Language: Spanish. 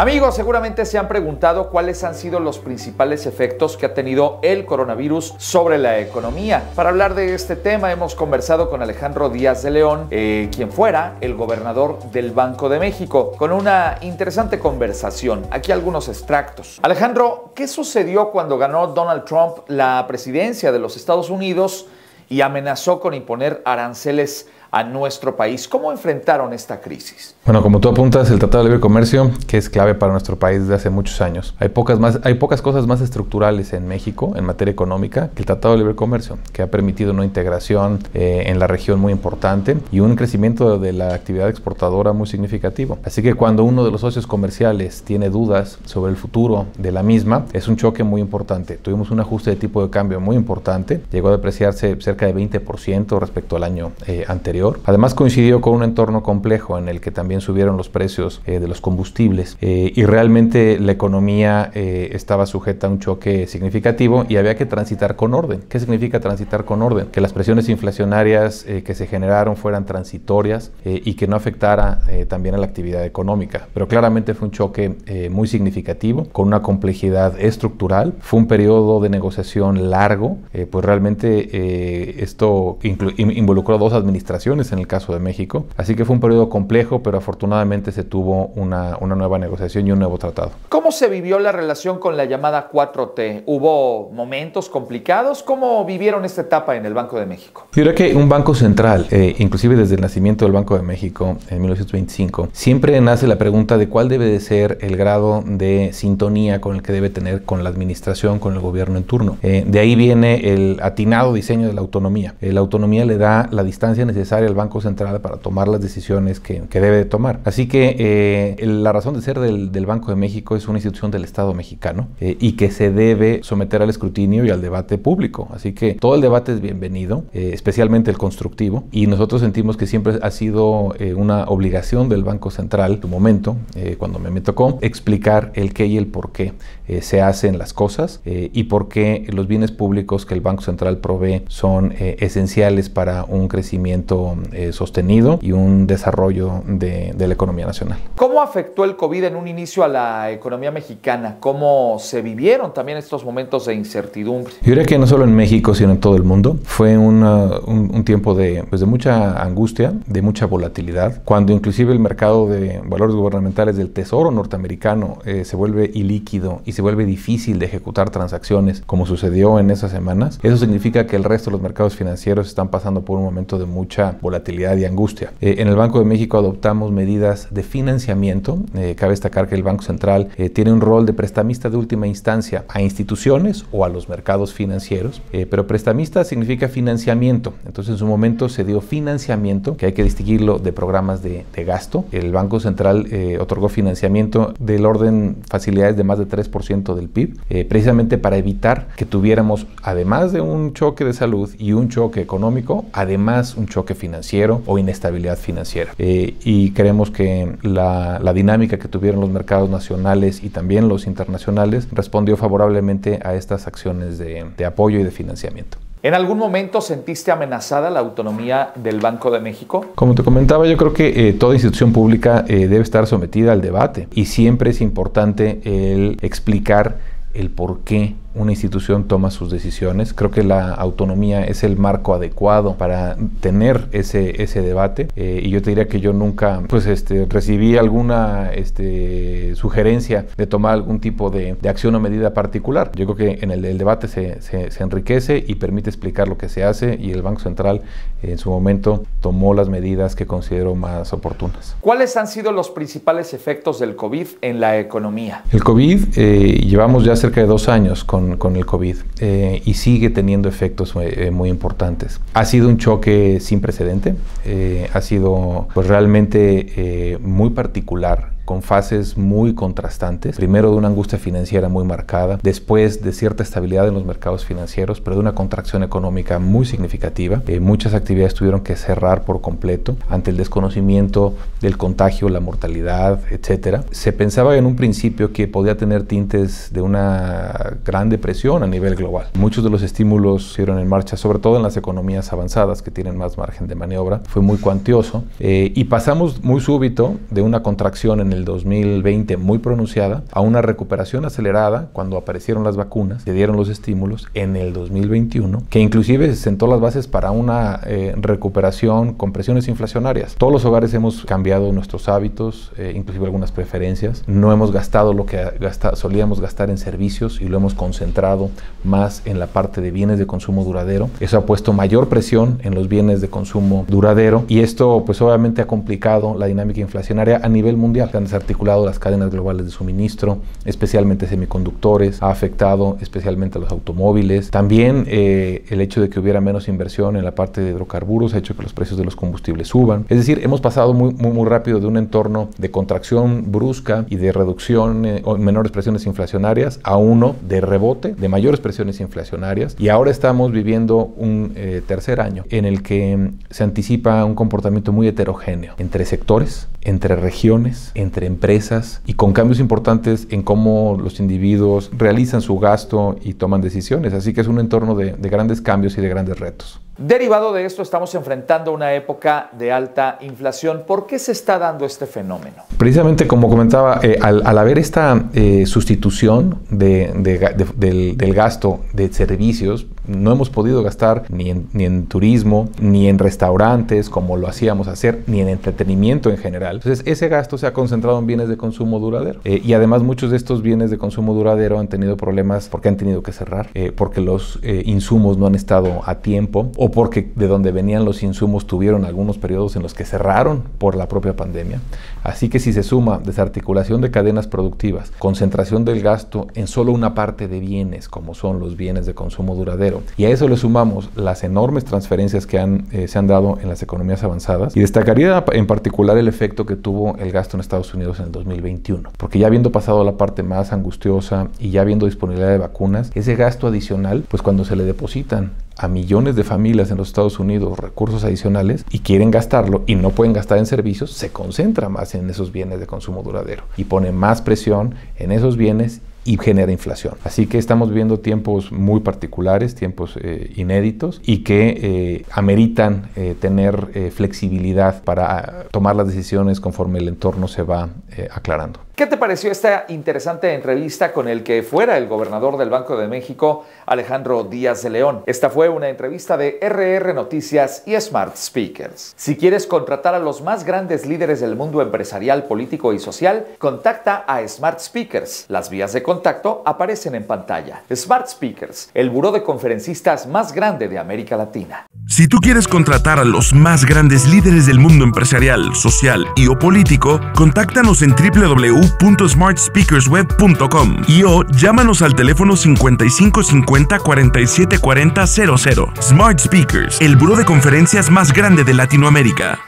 Amigos, seguramente se han preguntado cuáles han sido los principales efectos que ha tenido el coronavirus sobre la economía. Para hablar de este tema hemos conversado con Alejandro Díaz de León, quien fuera el gobernador del Banco de México, con una interesante conversación. Aquí algunos extractos. Alejandro, ¿qué sucedió cuando ganó Donald Trump la presidencia de los Estados Unidos y amenazó con imponer aranceles a nuestro país? ¿Cómo enfrentaron esta crisis? Bueno, como tú apuntas, el Tratado de Libre Comercio, que es clave para nuestro país desde hace muchos años. Hay pocas cosas más estructurales en México en materia económica que el Tratado de Libre Comercio, que ha permitido una integración en la región muy importante y un crecimiento de la actividad exportadora muy significativo. Así que cuando uno de los socios comerciales tiene dudas sobre el futuro de la misma, es un choque muy importante. Tuvimos un ajuste de tipo de cambio muy importante, llegó a depreciarse cerca de 20% respecto al año anterior. Además coincidió con un entorno complejo en el que también subieron los precios de los combustibles y realmente la economía estaba sujeta a un choque significativo y había que transitar con orden. ¿Qué significa transitar con orden? Que las presiones inflacionarias que se generaron fueran transitorias y que no afectara también a la actividad económica. Pero claramente fue un choque muy significativo, con una complejidad estructural. Fue un periodo de negociación largo, pues realmente esto involucró dos administraciones en el caso de México, así que fue un periodo complejo, pero afortunadamente se tuvo una nueva negociación y un nuevo tratado. ¿Cómo se vivió la relación con la llamada 4T? ¿Hubo momentos complicados? ¿Cómo vivieron esta etapa en el Banco de México? Yo creo que un banco central, inclusive desde el nacimiento del Banco de México en 1925, siempre nace la pregunta de cuál debe de ser el grado de sintonía con el que debe tener con la administración, con el gobierno en turno. De ahí viene el atinado diseño de la autonomía. La autonomía le da la distancia necesaria al Banco Central para tomar las decisiones que debe de tomar. Así que la razón de ser del Banco de México es una institución del Estado mexicano y que se debe someter al escrutinio y al debate público. Así que todo el debate es bienvenido, especialmente el constructivo, y nosotros sentimos que siempre ha sido una obligación del Banco Central, en su momento, cuando me tocó, explicar el qué y el por qué se hacen las cosas y por qué los bienes públicos que el Banco Central provee son esenciales para un crecimiento sostenido y un desarrollo de la economía nacional. ¿Cómo afectó el COVID en un inicio a la economía mexicana? ¿Cómo se vivieron también estos momentos de incertidumbre? Yo diría que no solo en México, sino en todo el mundo. Fue un tiempo de mucha angustia, de mucha volatilidad, cuando inclusive el mercado de valores gubernamentales del Tesoro norteamericano se vuelve ilíquido y se vuelve difícil de ejecutar transacciones, como sucedió en esas semanas. Eso significa que el resto de los mercados financieros están pasando por un momento de mucha volatilidad y angustia. En el Banco de México adoptamos medidas de financiamiento. Cabe destacar que el Banco Central tiene un rol de prestamista de última instancia a instituciones o a los mercados financieros, pero prestamista significa financiamiento. Entonces en su momento se dio financiamiento, que hay que distinguirlo de programas de gasto. El Banco Central otorgó financiamiento del orden facilidades de más de 3% del PIB, precisamente para evitar que tuviéramos, además de un choque de salud y un choque económico, además un choque financiero o inestabilidad financiera. Y creemos que la dinámica que tuvieron los mercados nacionales y también los internacionales respondió favorablemente a estas acciones de apoyo y de financiamiento. ¿En algún momento sentiste amenazada la autonomía del Banco de México? Como te comentaba, yo creo que toda institución pública debe estar sometida al debate y siempre es importante el explicar el por qué una institución toma sus decisiones. Creo que la autonomía es el marco adecuado para tener ese debate y yo te diría que yo nunca recibí alguna sugerencia de tomar algún tipo de acción o medida particular. Yo creo que en el debate se enriquece y permite explicar lo que se hace, y el Banco Central en su momento tomó las medidas que consideró más oportunas. ¿Cuáles han sido los principales efectos del COVID en la economía? El COVID, llevamos ya cerca de 2 años con el COVID y sigue teniendo efectos muy importantes. Ha sido un choque sin precedente, ha sido pues realmente muy particular, con fases muy contrastantes. Primero de una angustia financiera muy marcada, después de cierta estabilidad en los mercados financieros, pero de una contracción económica muy significativa. Muchas actividades tuvieron que cerrar por completo ante el desconocimiento del contagio, la mortalidad, etcétera. Se pensaba en un principio que podía tener tintes de una gran depresión a nivel global. Muchos de los estímulos se pusieron en marcha, sobre todo en las economías avanzadas que tienen más margen de maniobra. Fue muy cuantioso y pasamos muy súbito de una contracción en el el 2020 muy pronunciada a una recuperación acelerada cuando aparecieron las vacunas, se dieron los estímulos en el 2021, que inclusive sentó las bases para una recuperación con presiones inflacionarias. Todos los hogares hemos cambiado nuestros hábitos, inclusive algunas preferencias. No hemos gastado lo que solíamos gastar en servicios y lo hemos concentrado más en la parte de bienes de consumo duradero. Eso ha puesto mayor presión en los bienes de consumo duradero y esto pues obviamente ha complicado la dinámica inflacionaria a nivel mundial. Se han desarticulado las cadenas globales de suministro, especialmente semiconductores, ha afectado especialmente a los automóviles. También el hecho de que hubiera menos inversión en la parte de hidrocarburos ha hecho que los precios de los combustibles suban. Es decir, hemos pasado muy rápido de un entorno de contracción brusca y de reducción o menores presiones inflacionarias a uno de rebote, de mayores presiones inflacionarias, y ahora estamos viviendo un tercer año en el que se anticipa un comportamiento muy heterogéneo entre sectores, entre regiones, entre empresas y con cambios importantes en cómo los individuos realizan su gasto y toman decisiones. Así que es un entorno de grandes cambios y de grandes retos. Derivado de esto, estamos enfrentando una época de alta inflación. ¿Por qué se está dando este fenómeno? Precisamente como comentaba, al haber esta sustitución del gasto de servicios, no hemos podido gastar ni en turismo, ni en restaurantes como lo hacíamos hacer, ni en entretenimiento en general. Entonces ese gasto se ha concentrado en bienes de consumo duradero y además muchos de estos bienes de consumo duradero han tenido problemas porque han tenido que cerrar, porque los insumos no han estado a tiempo o porque de donde venían los insumos tuvieron algunos periodos en los que cerraron por la propia pandemia. Así que si se suma desarticulación de cadenas productivas, concentración del gasto en solo una parte de bienes como son los bienes de consumo duradero, y a eso le sumamos las enormes transferencias que se han dado en las economías avanzadas, y destacaría en particular el efecto que tuvo el gasto en Estados Unidos en el 2021, porque ya habiendo pasado la parte más angustiosa y ya habiendo disponibilidad de vacunas, ese gasto adicional, pues cuando se le depositan a millones de familias en los Estados Unidos recursos adicionales y quieren gastarlo y no pueden gastar en servicios, se concentra más en esos bienes de consumo duradero y pone más presión en esos bienes y genera inflación. Así que estamos viviendo tiempos muy particulares, tiempos inéditos y que ameritan tener flexibilidad para tomar las decisiones conforme el entorno se va aclarando. ¿Qué te pareció esta interesante entrevista con el que fuera el gobernador del Banco de México, Alejandro Díaz de León? Esta fue una entrevista de RR Noticias y Smart Speakers. Si quieres contratar a los más grandes líderes del mundo empresarial, político y social, contacta a Smart Speakers. Las vías de contacto aparecen en pantalla. Smart Speakers, el buró de conferencistas más grande de América Latina. Si tú quieres contratar a los más grandes líderes del mundo empresarial, social y o político, contáctanos en www.smartspeakersweb.com o llámanos al teléfono 5550 4740 00. Smart Speakers, el buró de conferencias más grande de Latinoamérica.